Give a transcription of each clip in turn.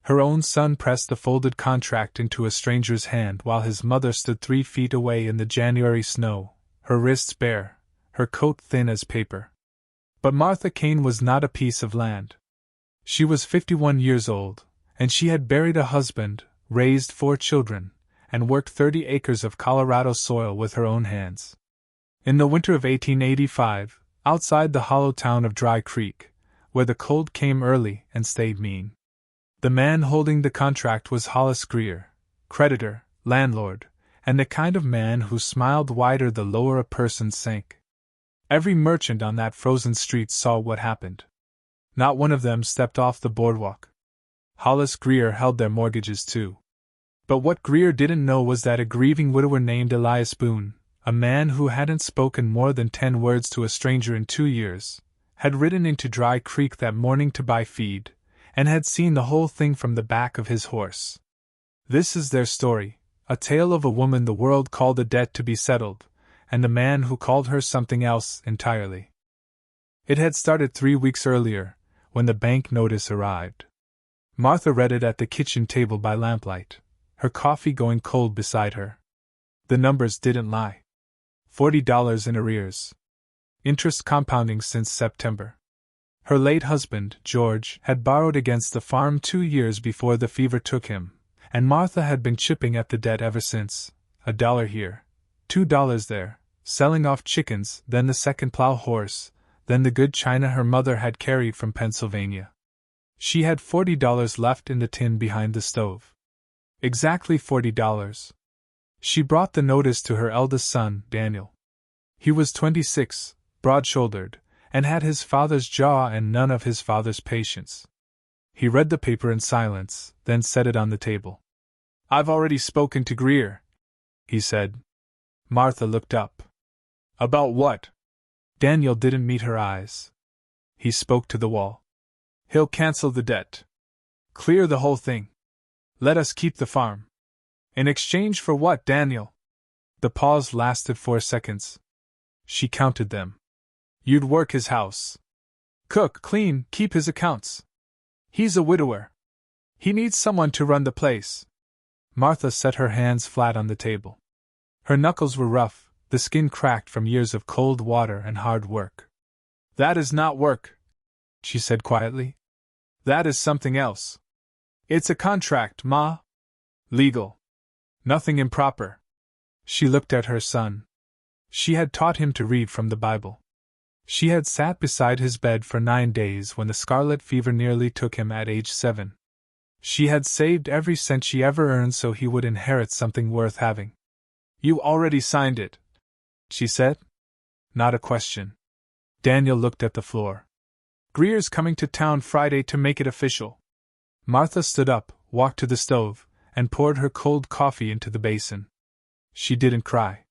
Her own son pressed the folded contract into a stranger's hand while his mother stood 3 feet away in the January snow, her wrists bare, her coat thin as paper. But Martha Caine was not a piece of land. She was 51 years old, and she had buried a husband, raised 4 children, and worked 30 acres of Colorado soil with her own hands. In the winter of 1885, outside the hollow town of Dry Creek, where the cold came early and stayed mean, the man holding the contract was Hollis Greer, creditor, landlord, and the kind of man who smiled wider the lower a person sank. Every merchant on that frozen street saw what happened. Not one of them stepped off the boardwalk. Hollis Greer held their mortgages too. But what Greer didn't know was that a grieving widower named Elias Boone, a man who hadn't spoken more than 10 words to a stranger in 2 years, had ridden into Dry Creek that morning to buy feed, and had seen the whole thing from the back of his horse. This is their story, a tale of a woman the world called a debt to be settled, and a man who called her something else entirely. It had started 3 weeks earlier, when the bank notice arrived. Martha read it at the kitchen table by lamplight, her coffee going cold beside her. The numbers didn't lie. $40 in arrears. Interest compounding since September. Her late husband, George, had borrowed against the farm 2 years before the fever took him, and Martha had been chipping at the debt ever since, $1 here, $2 there, selling off chickens, then the second plow horse, then the good china her mother had carried from Pennsylvania. She had $40 left in the tin behind the stove. Exactly $40. She brought the notice to her eldest son, Daniel. He was 26, broad-shouldered, and had his father's jaw and none of his father's patience. He read the paper in silence, then set it on the table. "I've already spoken to Greer," he said. Martha looked up. "About what?" Daniel didn't meet her eyes. He spoke to the wall. "He'll cancel the debt. Clear the whole thing. Let us keep the farm." "In exchange for what, Daniel?" The pause lasted 4 seconds. She counted them. "You'd work his house. Cook, clean, keep his accounts. He's a widower. He needs someone to run the place." Martha set her hands flat on the table. Her knuckles were rough, the skin cracked from years of cold water and hard work. "That is not work," she said quietly. "That is something else. It's a contract, Ma. Legal. Nothing improper." She looked at her son. She had taught him to read from the Bible. She had sat beside his bed for 9 days when the scarlet fever nearly took him at age 7. She had saved every cent she ever earned so he would inherit something worth having. "You already signed it," she said. Not a question. Daniel looked at the floor. "Greer's coming to town Friday to make it official." Martha stood up, walked to the stove, and poured her cold coffee into the basin. She didn't cry.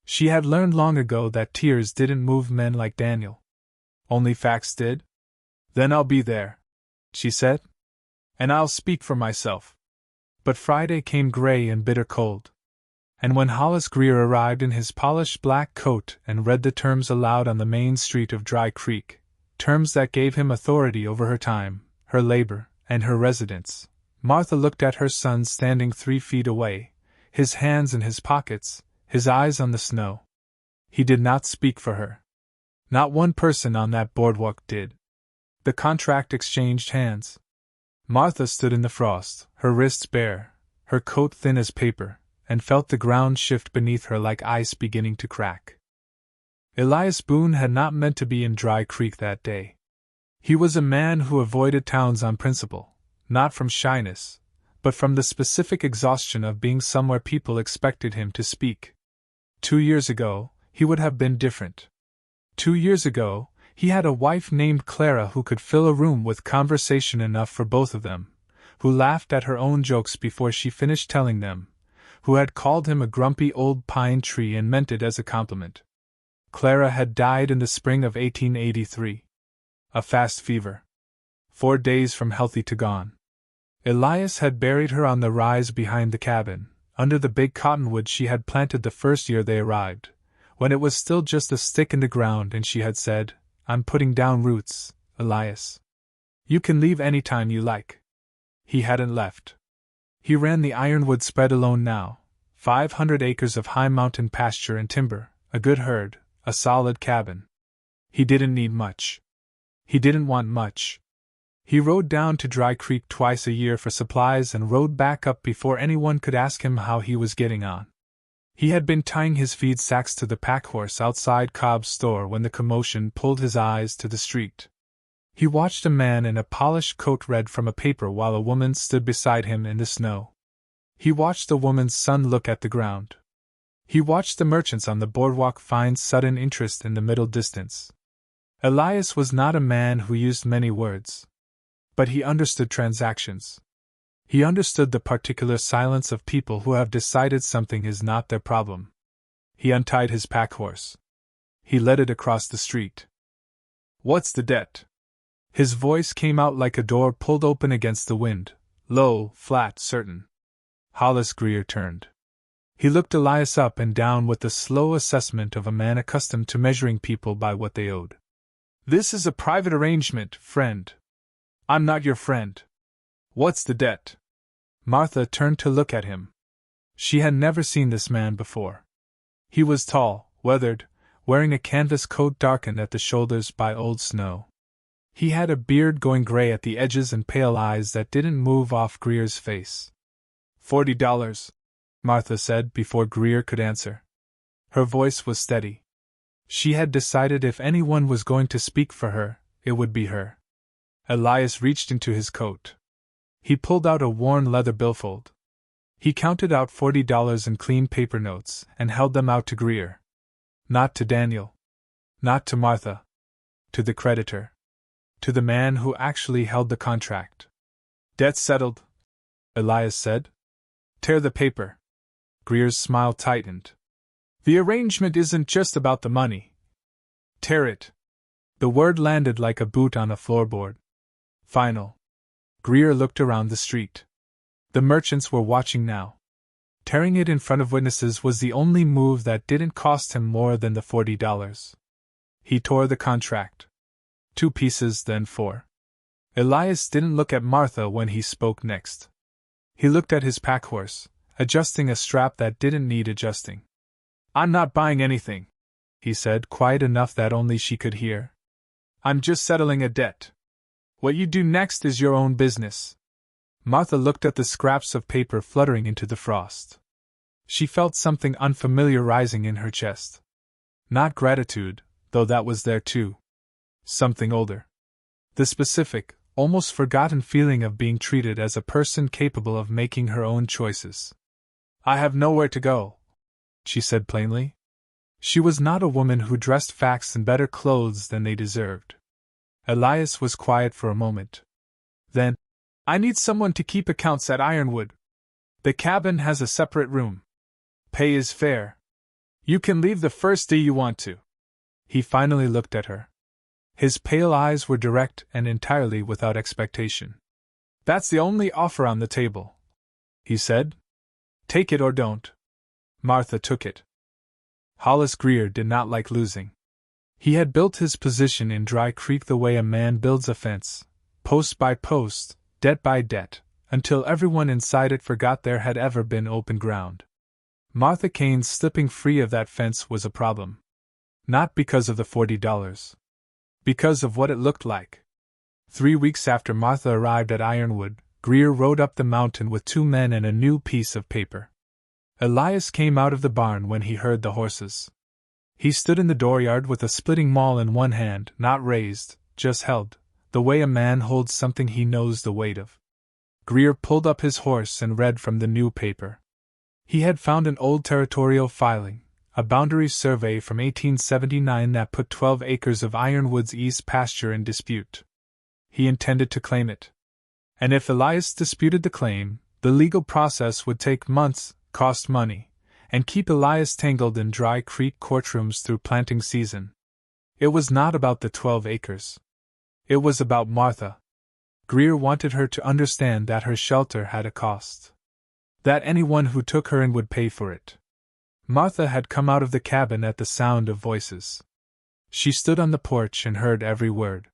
She had learned long ago that tears didn't move men like Daniel. Only facts did. "Then I'll be there," she said. "And I'll speak for myself." But Friday came gray and bitter cold. And when Hollis Greer arrived in his polished black coat and read the terms aloud on the main street of Dry Creek, terms that gave him authority over her time, her labor, and her residence, Martha looked at her son standing 3 feet away, his hands in his pockets, his eyes on the snow. He did not speak for her. Not one person on that boardwalk did. The contract exchanged hands. Martha stood in the frost, her wrists bare, her coat thin as paper, and felt the ground shift beneath her like ice beginning to crack. Elias Boone had not meant to be in Dry Creek that day. He was a man who avoided towns on principle, not from shyness, but from the specific exhaustion of being somewhere people expected him to speak. 2 years ago, he would have been different. 2 years ago, he had a wife named Clara who could fill a room with conversation enough for both of them, who laughed at her own jokes before she finished telling them, who had called him a grumpy old pine tree and meant it as a compliment. Clara had died in the spring of 1883. A fast fever. 4 days from healthy to gone. Elias had buried her on the rise behind the cabin, under the big cottonwood she had planted the first year they arrived, when it was still just a stick in the ground, and she had said, "I'm putting down roots, Elias. You can leave any time you like." He hadn't left. He ran the ironwood spread alone now, 500 acres of high mountain pasture and timber, a good herd, a solid cabin. He didn't need much. He didn't want much. He rode down to Dry Creek twice a year for supplies and rode back up before anyone could ask him how he was getting on. He had been tying his feed sacks to the pack horse outside Cobb's store when the commotion pulled his eyes to the street. He watched a man in a polished coat read from a paper while a woman stood beside him in the snow. He watched the woman's son look at the ground. He watched the merchants on the boardwalk find sudden interest in the middle distance. Elias was not a man who used many words. But he understood transactions. He understood the particular silence of people who have decided something is not their problem. He untied his pack horse. He led it across the street. "What's the debt?" His voice came out like a door pulled open against the wind, low, flat, certain. Hollis Greer turned. He looked Elias up and down with the slow assessment of a man accustomed to measuring people by what they owed. "This is a private arrangement, friend. I'm not your friend. What's the debt?" Martha turned to look at him. She had never seen this man before. He was tall, weathered, wearing a canvas coat darkened at the shoulders by old snow. He had a beard going gray at the edges and pale eyes that didn't move off Greer's face. $40, Martha said before Greer could answer. Her voice was steady. She had decided if anyone was going to speak for her, it would be her. Elias reached into his coat. He pulled out a worn leather billfold. He counted out $40 in clean paper notes and held them out to Greer. Not to Daniel. Not to Martha. To the creditor. To the man who actually held the contract. "Debt settled," Elias said. "Tear the paper." Greer's smile tightened. "The arrangement isn't just about the money. Tear it." The word landed like a boot on a floorboard. Final. Greer looked around the street. The merchants were watching now. Tearing it in front of witnesses was the only move that didn't cost him more than the $40. He tore the contract. 2 pieces, then 4. Elias didn't look at Martha when he spoke next. He looked at his pack horse, adjusting a strap that didn't need adjusting. "I'm not buying anything," he said, quiet enough that only she could hear. "I'm just settling a debt. What you do next is your own business." Martha looked at the scraps of paper fluttering into the frost. She felt something unfamiliar rising in her chest. Not gratitude, though that was there too. Something older. The specific, almost forgotten feeling of being treated as a person capable of making her own choices. "I have nowhere to go," she said plainly. She was not a woman who dressed facts in better clothes than they deserved. Elias was quiet for a moment. Then, "I need someone to keep accounts at Ironwood. The cabin has a separate room. Pay is fair. You can leave the first day you want to." He finally looked at her. His pale eyes were direct and entirely without expectation. "That's the only offer on the table," he said. "Take it or don't." Martha took it. Hollis Greer did not like losing. He had built his position in Dry Creek the way a man builds a fence, post by post, debt by debt, until everyone inside it forgot there had ever been open ground. Martha Caine's slipping free of that fence was a problem. Not because of the $40. Because of what it looked like. 3 weeks after Martha arrived at Ironwood, Greer rode up the mountain with 2 men and a new piece of paper. Elias came out of the barn when he heard the horses. He stood in the dooryard with a splitting maul in one hand, not raised, just held, the way a man holds something he knows the weight of. Greer pulled up his horse and read from the new paper. He had found an old territorial filing, a boundary survey from 1879 that put 12 acres of Ironwood's east pasture in dispute. He intended to claim it. And if Elias disputed the claim, the legal process would take months, cost money, and keep Elias tangled in Dry Creek courtrooms through planting season. It was not about the 12 acres. It was about Martha. Greer wanted her to understand that her shelter had a cost. That anyone who took her in would pay for it. Martha had come out of the cabin at the sound of voices. She stood on the porch and heard every word.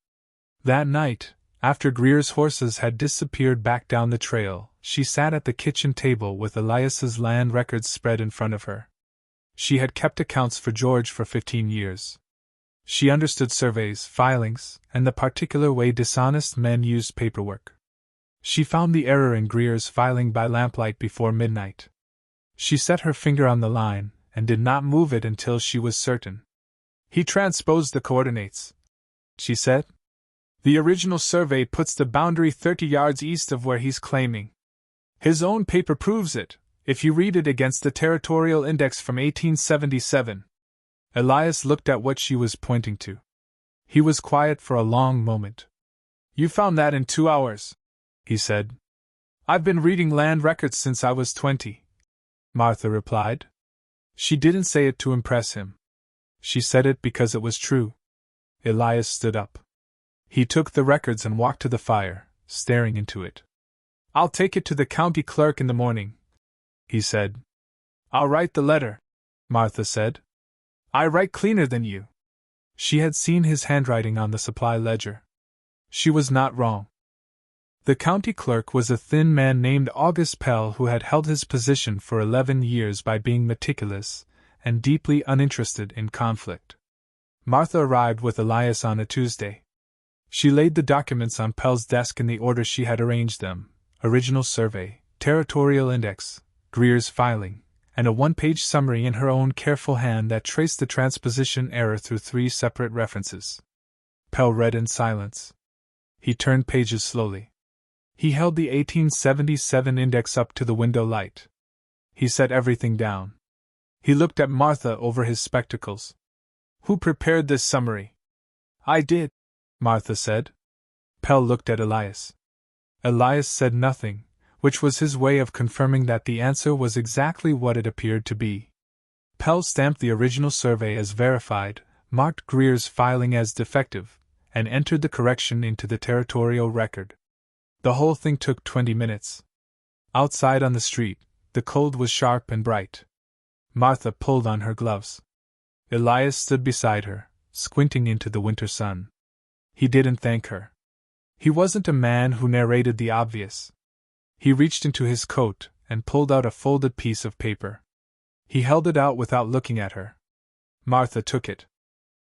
That night, After Greer's horses had disappeared back down the trail, she sat at the kitchen table with Elias's land records spread in front of her. She had kept accounts for George for 15 years. She understood surveys, filings, and the particular way dishonest men used paperwork. She found the error in Greer's filing by lamplight before midnight. She set her finger on the line, and did not move it until she was certain. "He transposed the coordinates," she said. "The original survey puts the boundary 30 yards east of where he's claiming. His own paper proves it, if you read it against the territorial index from 1877. Elias looked at what she was pointing to. He was quiet for a long moment. "You found that in 2 hours," he said. "I've been reading land records since I was 20, Martha replied. She didn't say it to impress him. She said it because it was true. Elias stood up. He took the records and walked to the fire, staring into it. "I'll take it to the county clerk in the morning," he said. "I'll write the letter," Martha said. "I write cleaner than you." She had seen his handwriting on the supply ledger. She was not wrong. The county clerk was a thin man named August Pell who had held his position for 11 years by being meticulous and deeply uninterested in conflict. Martha arrived with Elias on a Tuesday. She laid the documents on Pell's desk in the order she had arranged them: original survey, territorial index, Greer's filing, and a one-page summary in her own careful hand that traced the transposition error through 3 separate references. Pell read in silence. He turned pages slowly. He held the 1877 index up to the window light. He set everything down. He looked at Martha over his spectacles. "Who prepared this summary?" "I did," Martha said. Pell looked at Elias. Elias said nothing, which was his way of confirming that the answer was exactly what it appeared to be. Pell stamped the original survey as verified, marked Greer's filing as defective, and entered the correction into the territorial record. The whole thing took 20 minutes. Outside on the street, the cold was sharp and bright. Martha pulled on her gloves. Elias stood beside her, squinting into the winter sun. He didn't thank her. He wasn't a man who narrated the obvious. He reached into his coat and pulled out a folded piece of paper. He held it out without looking at her. Martha took it.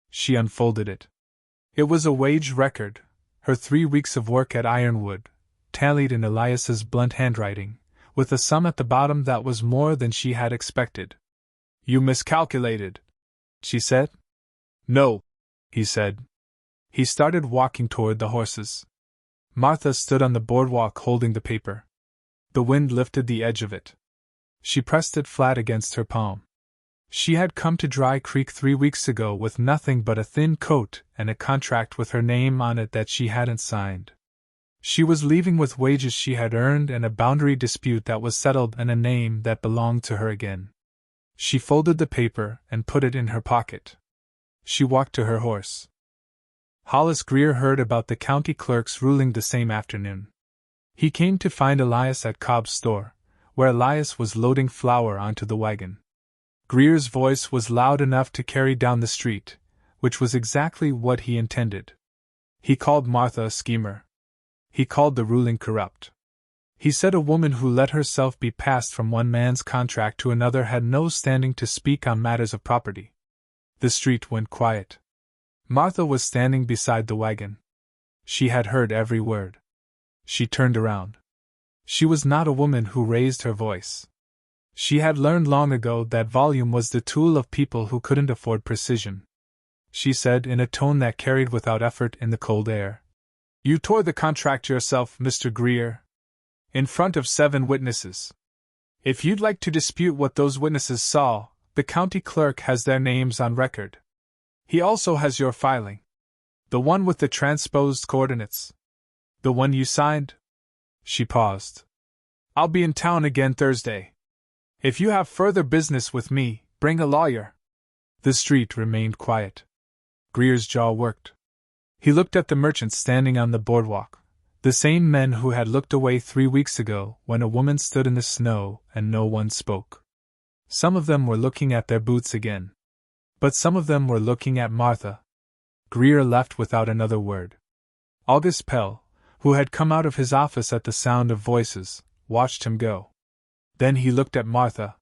She unfolded it. It was a wage record, her 3 weeks of work at Ironwood, tallied in Elias's blunt handwriting, with a sum at the bottom that was more than she had expected. "You miscalculated," she said. "No," he said. He started walking toward the horses. Martha stood on the boardwalk holding the paper. The wind lifted the edge of it. She pressed it flat against her palm. She had come to Dry Creek 3 weeks ago with nothing but a thin coat and a contract with her name on it that she hadn't signed. She was leaving with wages she had earned and a boundary dispute that was settled and a name that belonged to her again. She folded the paper and put it in her pocket. She walked to her horse. Hollis Greer heard about the county clerk's ruling the same afternoon. He came to find Elias at Cobb's store, where Elias was loading flour onto the wagon. Greer's voice was loud enough to carry down the street, which was exactly what he intended. He called Martha a schemer. He called the ruling corrupt. He said a woman who let herself be passed from one man's contract to another had no standing to speak on matters of property. The street went quiet. Martha was standing beside the wagon. She had heard every word. She turned around. She was not a woman who raised her voice. She had learned long ago that volume was the tool of people who couldn't afford precision. She said in a tone that carried without effort in the cold air, "You tore the contract yourself, Mr. Greer. In front of 7 witnesses. If you'd like to dispute what those witnesses saw, the county clerk has their names on record. He also has your filing. The one with the transposed coordinates. The one you signed?" She paused. "I'll be in town again Thursday. If you have further business with me, bring a lawyer." The street remained quiet. Greer's jaw worked. He looked at the merchants standing on the boardwalk, the same men who had looked away 3 weeks ago when a woman stood in the snow and no one spoke. Some of them were looking at their boots again. But some of them were looking at Martha. Greer left without another word. August Pell, who had come out of his office at the sound of voices, watched him go. Then he looked at Martha.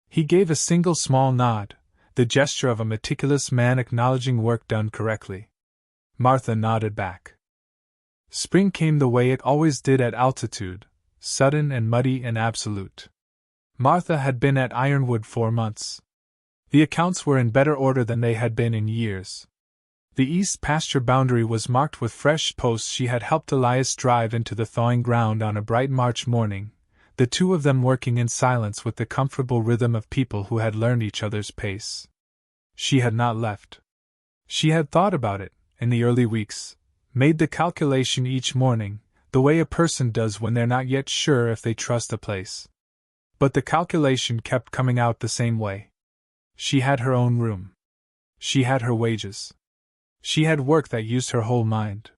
He gave a single small nod, the gesture of a meticulous man acknowledging work done correctly. Martha nodded back. Spring came the way it always did at altitude, sudden and muddy and absolute. Martha had been at Ironwood 4 months. The accounts were in better order than they had been in years. The east pasture boundary was marked with fresh posts. She had helped Elias drive into the thawing ground on a bright March morning, the two of them working in silence with the comfortable rhythm of people who had learned each other's pace. She had not left. She had thought about it, in the early weeks, made the calculation each morning, the way a person does when they're not yet sure if they trust a place. But the calculation kept coming out the same way. She had her own room. She had her wages. She had work that used her whole mind.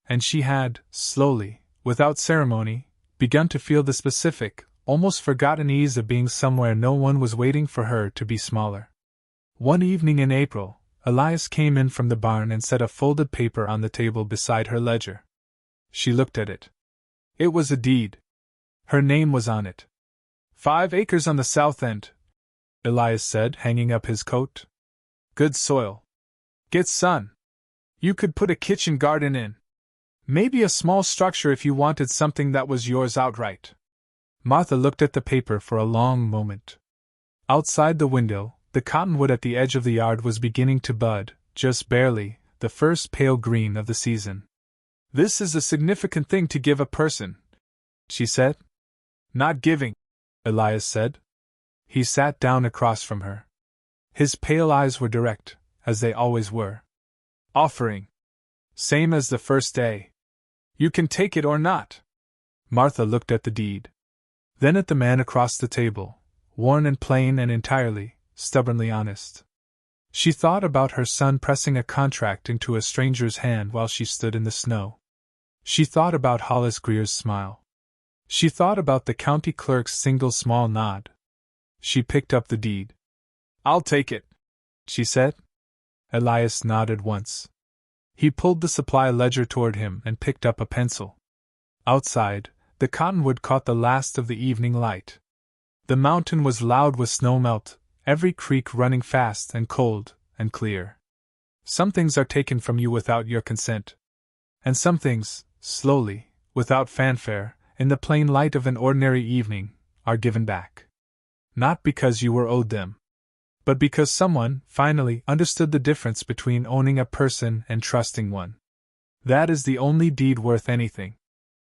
And she had, slowly, without ceremony, begun to feel the specific, almost forgotten ease of being somewhere no one was waiting for her to be smaller. One evening in April, Elias came in from the barn and set a folded paper on the table beside her ledger. She looked at it. It was a deed. Her name was on it. 5 acres on the south end, Elias said, hanging up his coat. Good soil. Get sun. You could put a kitchen garden in. Maybe a small structure if you wanted something that was yours outright. Martha looked at the paper for a long moment. Outside the window, the cottonwood at the edge of the yard was beginning to bud, just barely, the first pale green of the season. This is a significant thing to give a person, she said. Not giving, Elias said. He sat down across from her. His pale eyes were direct, as they always were. Offering. Same as the first day. You can take it or not. Martha looked at the deed. Then at the man across the table, worn and plain and entirely, stubbornly honest. She thought about her son pressing a contract into a stranger's hand while she stood in the snow. She thought about Hollis Greer's smile. She thought about the county clerk's single small nod. She picked up the deed. I'll take it, she said. Elias nodded once. He pulled the supply ledger toward him and picked up a pencil. Outside, the cottonwood caught the last of the evening light. The mountain was loud with snow melt, every creek running fast and cold and clear. Some things are taken from you without your consent. And some things, slowly, without fanfare, in the plain light of an ordinary evening, are given back. Not because you were owed them, but because someone, finally, understood the difference between owning a person and trusting one. That is the only deed worth anything.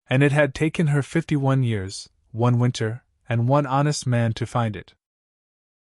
And it had taken her 51 years, 1 winter, and 1 honest man to find it.